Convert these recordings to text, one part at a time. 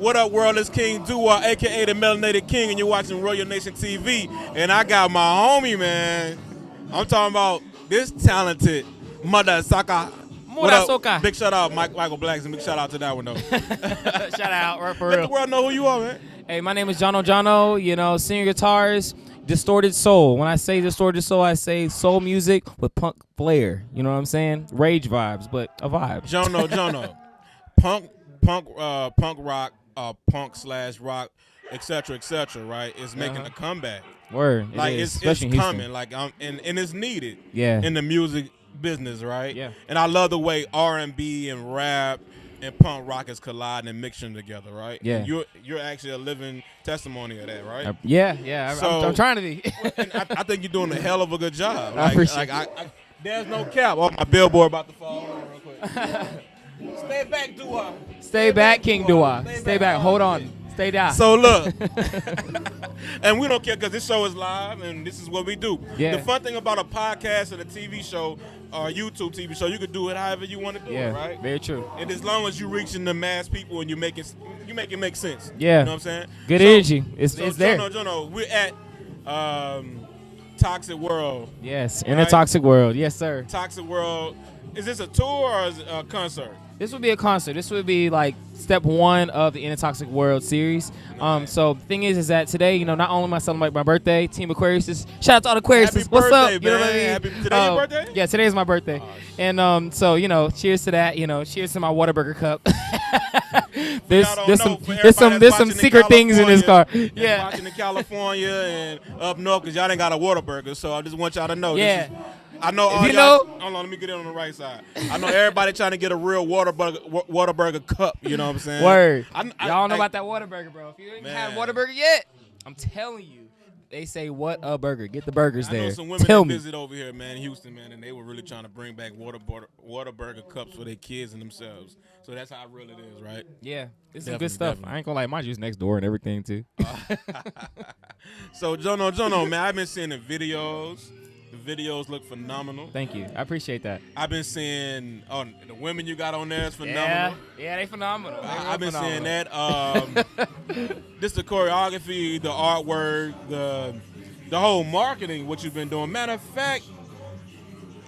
What up, world? It's King Dua, a.k.a. the Melanated King, and you're watching Royal Nation TV. And I got my homie, man. I'm talking about this talented Mother Saka. What up? Big shout out, Michael Blacks, and big shout out to that one, though. Shout out, right, for Let real. the world know who you are, man. Hey, my name is Jono, you know, senior guitarist, distorted soul. When I say distorted soul, I say soul music with punk flair. You know what I'm saying? Rage vibes, but a vibe. Jono. Punk rock, punk/rock, etc., right? Is making a comeback. Word. Like it's coming, like and it's needed. Yeah. In the music business, right? Yeah. And I love the way R&B and rap and punk rock is colliding and mixing together, right? Yeah. And you're actually a living testimony of that, right? Yeah. So, I'm trying to be. I think you're doing a hell of a good job. I appreciate it. There's no cap. Oh, my billboard about to fall over real quick. Stay back, Dua. Stay back, King Dua. Stay back. Hold on. Stay down. So look, and we don't care because this show is live and this is what we do. Yeah. The fun thing about a podcast and a TV show or a YouTube TV show, you can do it however you want to do it, right? Very true. And as long as you're reaching the mass people and you make it make sense. Yeah. You know what I'm saying? Good energy. It's there. Jono, we're at Toxic World. Yes, in a toxic world. Yes, sir. Toxic World. Is this a tour or is it a concert? This would be a concert. This would be like step one of the In a Toxic World series. So the thing is that today, you know, not only am I celebrating my birthday, Team Aquarius, shout out to all the Aquarius. What's birthday, up? You know what I mean? Today your birthday? Yeah, today is my birthday. And so, you know, cheers to that. You know, cheers to my Whataburger cup. there's some secret things in this car. Yeah. Watching in California and up north because y'all ain't got a Whataburger. So I just want y'all to know. Yeah. I know all y'all. Hold on, let me get it on the right side. I know everybody trying to get a real Whataburger cup. You know what I'm saying? Word. Y'all know about that Whataburger, bro. If you ain't had Whataburger yet, I'm telling you, they say what a burger. Get the burgers there. I know some women that visit over here, man, in Houston, man, and they were really trying to bring back Whataburger cups for their kids and themselves. So that's how real it is, right? Yeah, it's some good stuff. I ain't gonna lie, my juice next door and everything too. So Jono, man, I've been seeing the videos. The videos look phenomenal. Thank you. I appreciate that. I've been seeing the women you got on there is phenomenal. Yeah, they phenomenal. I've been seeing that. This the choreography, the artwork, the whole marketing, what you've been doing. Matter of fact,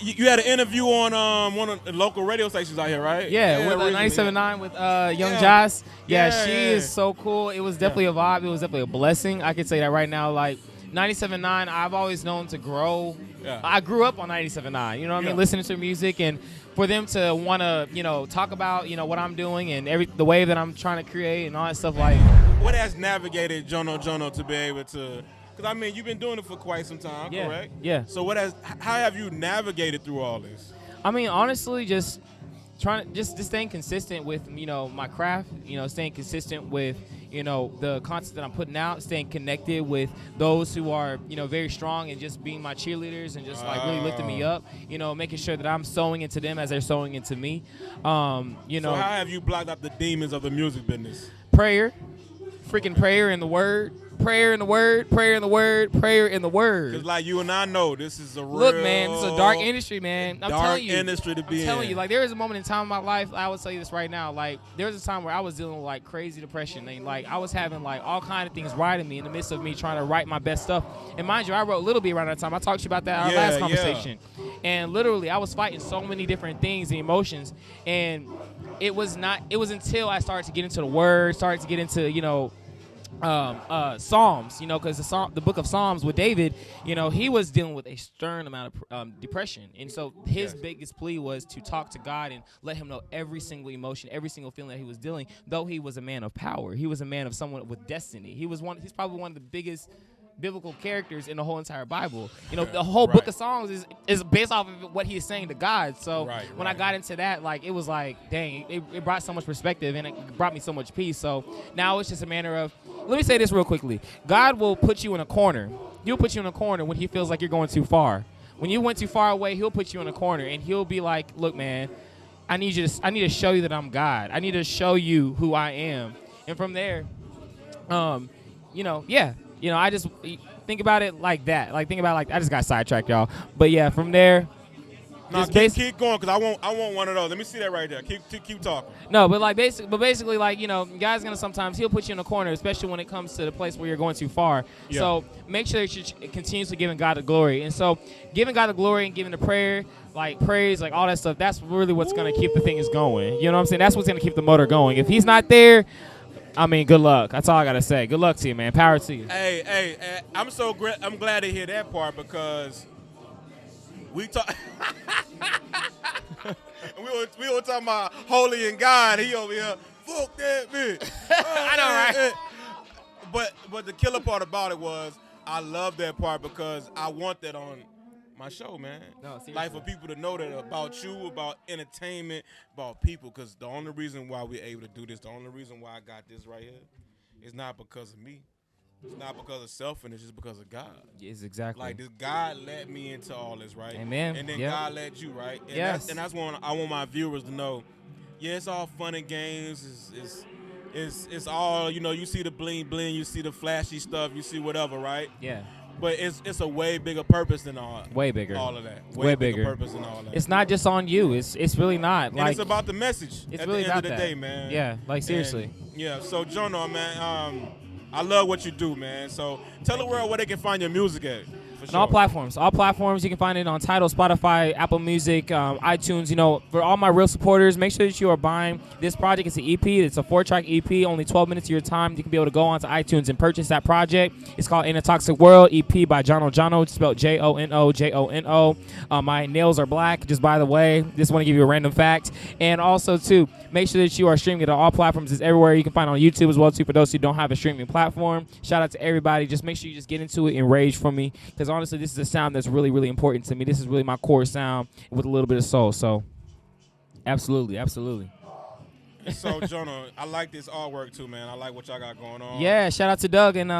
you had an interview on one of the local radio stations out here, right? Yeah, with 97.9 with Young Joss. Yeah, she is so cool. It was definitely a vibe. It was definitely a blessing. I can say that right now. Like 97.9, I've always known to grow. Yeah. I grew up on 97.9. You know what I mean? Listening to music, and for them to want to, you know, talk about, you know, what I'm doing and the wave that I'm trying to create and all that stuff. Like, what has navigated Jono to be able to? Because I mean, you've been doing it for quite some time, correct? Yeah. So how have you navigated through all this? I mean, honestly, just trying to just staying consistent with, you know, my craft, you know, staying consistent with, you know, the content that I'm putting out, staying connected with those who are, you know, very strong and just being my cheerleaders and just like really lifting me up, you know, making sure that I'm sowing into them as they're sowing into me. You know. So how have you blocked out the demons of the music business? Prayer, freaking prayer in the word. Prayer in the word, prayer in the word, prayer in the word. Because like you and I know, this is a real... Look, man, this is a dark industry, man. I'm telling you. Dark industry to be in. I'm telling you, like, there is a moment in time in my life, I will tell you this right now, like, there was a time where I was dealing with, like, crazy depression. And, like, I was having, like, all kind of things riding me in the midst of me trying to write my best stuff. And mind you, I wrote Little Bit around that time. I talked to you about that in our last conversation. And literally, I was fighting so many different things and emotions. And it was until I started to get into the word, started to get into, you know, Psalms, you know, because the book of Psalms with David, you know, he was dealing with a stern amount of depression. And so his biggest plea was to talk to God and let him know every single emotion, every single feeling that he was dealing, though he was a man of power. He was a man of someone with destiny. He's probably one of the biggest biblical characters in the whole entire Bible. You know, the whole book of Songs is based off of what he is saying to God. So when I got into that, like, it was like, dang, it brought so much perspective and it brought me so much peace. So now it's just a matter of, let me say this real quickly. God will put you in a corner. He'll put you in a corner when he feels like you're going too far. When you went too far away, he'll put you in a corner and he'll be like, look, man, I need to show you that I'm God. I need to show you who I am. And from there, you know, you know, I just think about it like that. Like, think about it like, I just got sidetracked, y'all. But yeah, from there, No, keep going, because I want one of those. Let me see that right there. Keep talking. No, but basically, like, you know, guys gonna sometimes he'll put you in a corner, especially when it comes to the place where you're going too far. Yeah. So make sure that you're continuously giving God the glory. And so giving God the glory and giving the prayer, like praise, like all that stuff, that's really what's gonna keep the things going. You know what I'm saying? That's what's gonna keep the motor going. If he's not there, I mean, good luck. That's all I gotta say. Good luck to you, man. Power to you. Hey, I'm glad to hear that part, because we talk. we were talking about holy and God. He over here, fuck that bitch. I know, right? But the killer part about it was, I love that part, because I want that on my show, man. No, seriously. Like, for people to know that about you, about entertainment, about people, because the only reason why we're able to do this, the only reason why I got this right here, is not because of me. It's not because of selfishness, it's because of God. Yes, exactly. Like, this God led me into all this, right? Amen. And then yep. God led you, right? And yes. That's what I want my viewers to know. Yeah, it's all fun and games. It's all, you know, you see the bling bling, you see the flashy stuff, you see whatever, right? Yeah. But it's a way bigger purpose than all. Way bigger. All of that. Way bigger purpose than all that. It's not just on you. It's really not. And like, it's about the message. It's at really the end about of the that. day, man. Yeah, like seriously. And, yeah. So Jono, man, I love what you do, man. So tell the world where they can find your music at. On all platforms. All platforms. You can find it on Tidal, Spotify, Apple Music, iTunes. You know, for all my real supporters, make sure that you are buying this project. It's an EP. It's a 4-track EP, only 12 minutes of your time. You can be able to go onto iTunes and purchase that project. It's called In a Toxic World, EP by Jono, spelled Jono. My nails are black, just by the way. Just want to give you a random fact. And also, too, make sure that you are streaming it on all platforms. It's everywhere. You can find it on YouTube as well, too, for those who don't have a streaming platform. Shout out to everybody. Just make sure you just get into it and rage for me, because honestly, this is a sound that's really, really important to me. This is really my core sound with a little bit of soul. So, absolutely. So, Jono, I like this artwork too, man. I like what y'all got going on. Yeah, shout out to Doug and the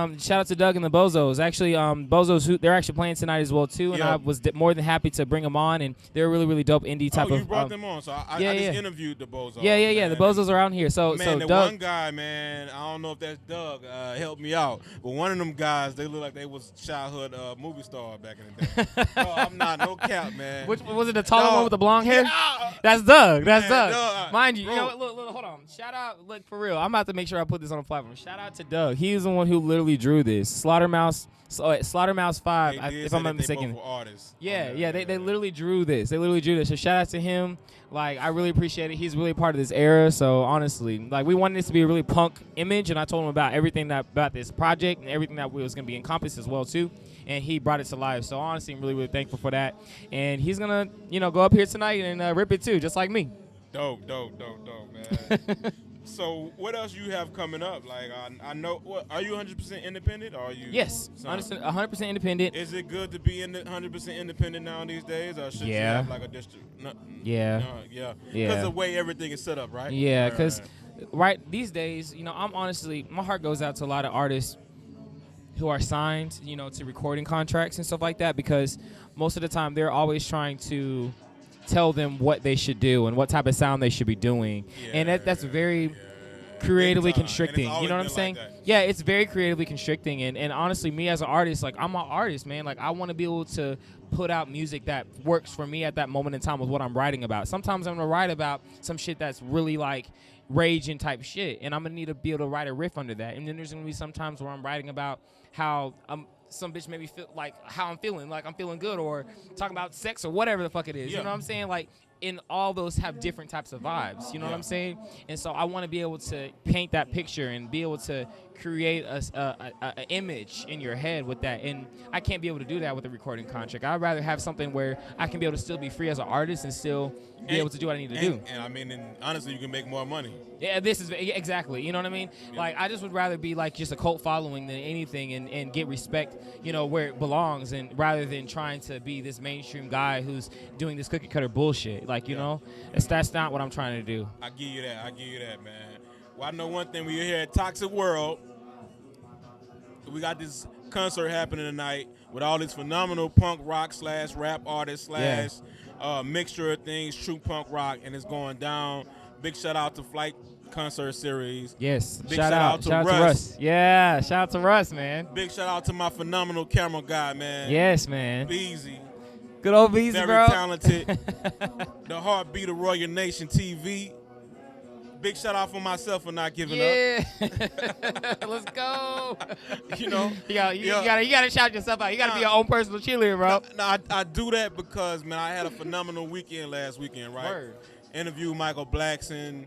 Bozos. Actually, Bozos, they're actually playing tonight as well too, and I was more than happy to bring them on, and they're a really, really dope indie type of. Oh, you brought them on, so I just interviewed the Bozos. Yeah. The Bozos are out here. So, man, the Doug, one guy, man, I don't know if that's Doug, helped me out, but one of them guys, they look like they was childhood movie star back in the day. No, I'm not, no cap, man. Which was it? The taller one with the blonde hair? Yeah. That's Doug. That's Man, Doug. Mind you, bro. you know, look, hold on. Shout out. Look, for real, I'm about to make sure I put this on the platform. Shout out to Doug. He's the one who literally drew this. Slaughtermouse 5, if I'm not mistaken. Yeah, they literally drew this. So shout out to him. Like, I really appreciate it. He's really part of this era. So honestly, like, we wanted this to be a really punk image, and I told him about everything about this project and everything that was going to be encompassed as well too. And he brought it to life. So honestly, I'm really, really thankful for that. And he's gonna, go up here tonight and rip it too, just like me. Dope, man. So what else you have coming up? Like, I know, are you 100% independent, or are you? Yes, 100% independent. Is it good to be 100% independent now these days, or should you have like a district? Yeah. Because the way everything is set up, right? Yeah, because these days, I'm honestly, my heart goes out to a lot of artists who are signed, to recording contracts and stuff like that, because most of the time they're always trying to tell them what they should do and what type of sound they should be doing, and that's very creatively constricting. You know what I'm saying? Like yeah, it's very creatively constricting, and honestly, me as an artist, like, I'm an artist, man. Like, I want to be able to put out music that works for me at that moment in time with what I'm writing about. Sometimes I'm gonna write about some shit that's really like raging type shit, and I'm gonna need to be able to write a riff under that. And then there's gonna be some times where I'm writing about how some bitch made me feel like how I'm feeling, like I'm feeling good, or talking about sex or whatever the fuck it is. You know what I'm saying? Like, in all those have different types of vibes. You know what I'm saying? And so I want to be able to paint that picture and be able to create a image in your head with that. And I can't be able to do that with a recording contract. I'd rather have something where I can be able to still be free as an artist and still be able to do what I need to do. And I mean, honestly, you can make more money. Yeah, this is exactly. You know what I mean? Yeah. Like, I just would rather be like just a cult following than anything, and get respect, where it belongs, and rather than trying to be this mainstream guy who's doing this cookie cutter bullshit. Like, that's not what I'm trying to do. I give you that, man. Well, I know one thing. We're here at Toxic World. We got this concert happening tonight with all these phenomenal punk rock / rap artists / mixture of things, true punk rock, and it's going down. Big shout out to Flight Concert Series. Yes. Big shout out to Russ. Yeah, shout out to Russ, man. Big shout out to my phenomenal camera guy, man. Yes, man. Beezy. Good old Beezy, Very bro. talented. The heartbeat of Royal Nation TV. Big shout out for myself for not giving up. Let's go. You know, you gotta shout yourself out. You gotta be your own personal cheerleader, bro. No, I do that because, man, I had a phenomenal weekend last weekend, right? Word. Interviewed Michael Blackson.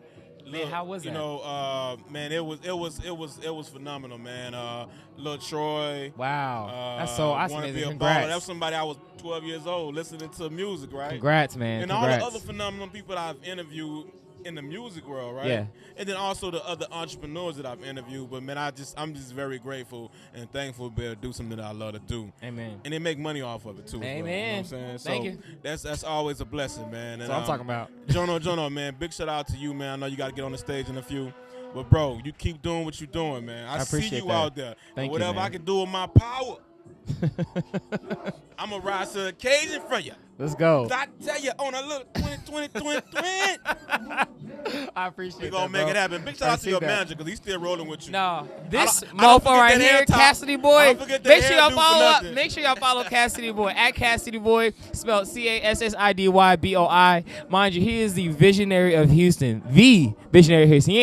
Man, how was that? You know, man, it was phenomenal, man. Lil Troy. Wow, that's so awesome. Wanna be a Congrats. baller. That was somebody I was 12 years old listening to music, right? Congrats, man. And Congrats. all the other phenomenal people I've interviewed in the music world, right? Yeah. And then also the other entrepreneurs that I've interviewed. But man, I'm just very grateful and thankful to be able to do something that I love to do. Amen. And they make money off of it too. Amen. You know what I'm saying? Thank so you. That's always a blessing, man. That's what I'm talking about. Jono, man, big shout out to you, man. I know you got to get on the stage in a few. But bro, you keep doing what you're doing, man. I see appreciate you that. out there. Thank you, whatever man. I can do with my power, I'm going to rise to the occasion for you. Let's go. I tell you, on a little 20. I appreciate We're going to that, make it happen. Big shout out to your that. manager because he's still rolling with you. No, this I don't mofo forget right that here, hair top. Cassidy I Boy. don't forget that Make sure y'all hairdo for follow up. nothing. Make sure y'all follow Cassidy Boy at Cassidy Boy, spelled CassidyBoi. Mind you, he is the visionary of Houston. The visionary of Houston.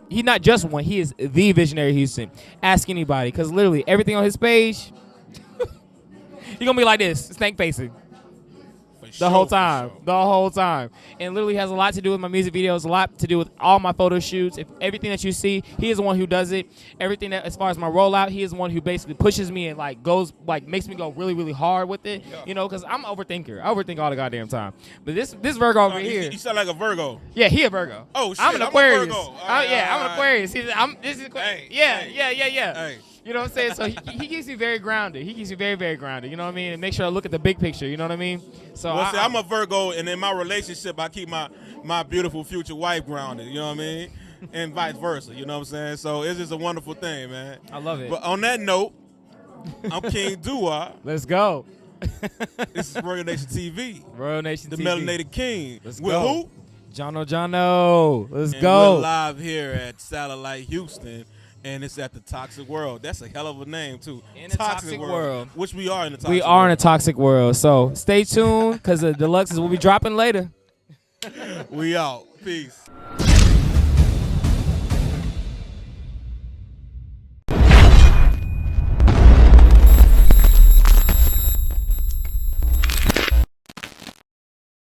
He's not just one. He is the visionary of Houston. Ask anybody, because literally everything on his page, he's gonna be like this, stank facing. The whole time. And literally has a lot to do with my music videos, a lot to do with all my photo shoots. If everything that you see, he is the one who does it. Everything that, as far as my rollout, he is the one who basically pushes me and makes me go really, really hard with it. Yeah. You know, because I'm an overthinker. I overthink all the goddamn time. But this Virgo over here. You sound like a Virgo. Yeah, he a Virgo. Oh, shit. I'm an Aquarius. A Virgo. I'm an Aquarius. This is Hey, yeah. Hey. You know what I'm saying? So he keeps me very grounded. He keeps me very, very grounded. You know what I mean? And make sure I look at the big picture. You know what I mean? So I'm a Virgo, and in my relationship, I keep my beautiful future wife grounded. You know what I mean? And vice versa. You know what I'm saying? So it's just a wonderful thing, man. I love it. But on that note, I'm King Dua. Let's go. This is Royal Nation TV. Royal Nation the TV. Melanated King. Let's With go. who? Jono. Let's and go. We're live here at Satellite Houston. And it's at the Toxic World. That's a hell of a name, too. In the Toxic World. Which we are in the Toxic World. We are in a Toxic World. So stay tuned because the deluxes will be dropping later. We out. Peace.